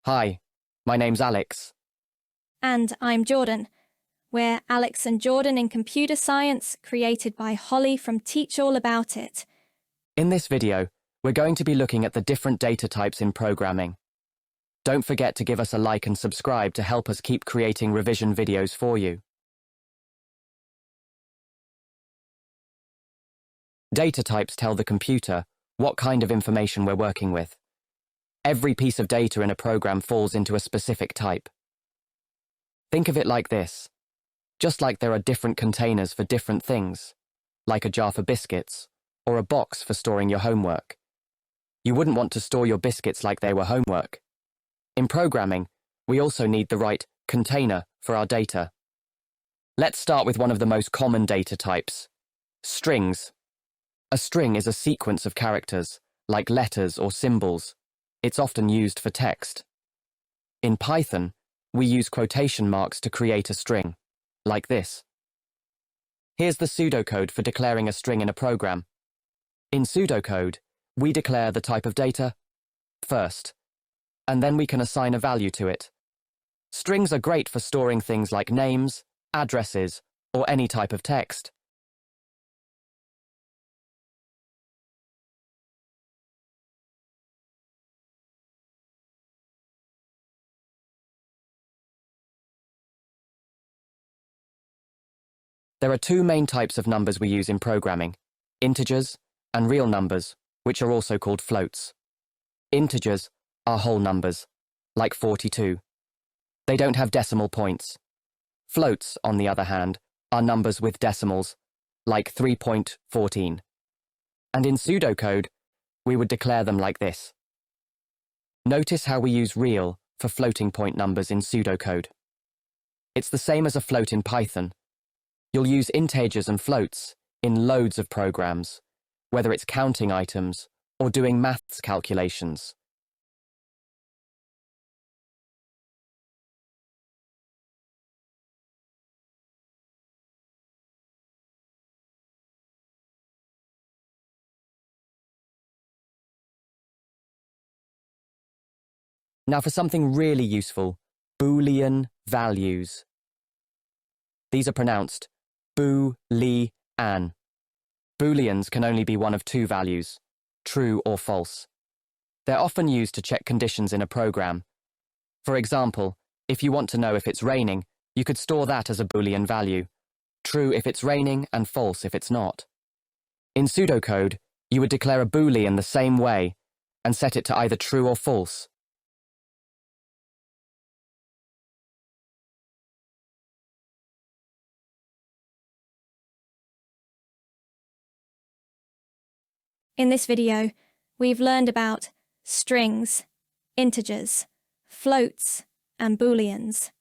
Hi, my name's Alex. And I'm Jordan. We're Alex and Jordan in Computer Science, created by Holly from Teach All About It. In this video, we're going to be looking at the different data types in programming. Don't forget to give us a like and subscribe to help us keep creating revision videos for you. Data types tell the computer what kind of information we're working with. Every piece of data in a program falls into a specific type. Think of it like this. Just like there are different containers for different things, like a jar for biscuits or a box for storing your homework. You wouldn't want to store your biscuits like they were homework. In programming, we also need the right container for our data. Let's start with one of the most common data types, strings. A string is a sequence of characters, like letters or symbols. It's often used for text. In Python, we use quotation marks to create a string, like this. Here's the pseudocode for declaring a string in a program. In pseudocode, we declare the type of data first, and then we can assign a value to it. Strings are great for storing things like names, addresses, or any type of text. There are two main types of numbers we use in programming, integers and real numbers, which are also called floats. Integers are whole numbers, like 42. They don't have decimal points. Floats, on the other hand, are numbers with decimals, like 3.14. And in pseudocode, we would declare them like this. Notice how we use real for floating point numbers in pseudocode. It's the same as a float in Python. You'll use integers and floats in loads of programs, whether it's counting items or doing maths calculations. Now for something really useful, Boolean values. These are pronounced boo-li-an. Booleans can only be one of two values, true or false. They're often used to check conditions in a program. For example, if you want to know if it's raining, you could store that as a Boolean value, true if it's raining and false if it's not. In pseudocode, you would declare a Boolean the same way and set it to either true or false. In this video, we've learned about strings, integers, floats, and booleans.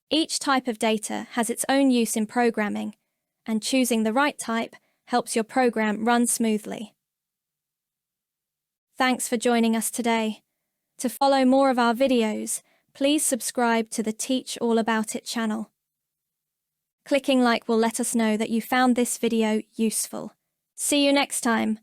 Each type of data has its own use in programming, and choosing the right type helps your program run smoothly. Thanks for joining us today. To follow more of our videos, please subscribe to the Teach All About It channel. Clicking like will let us know that you found this video useful. See you next time.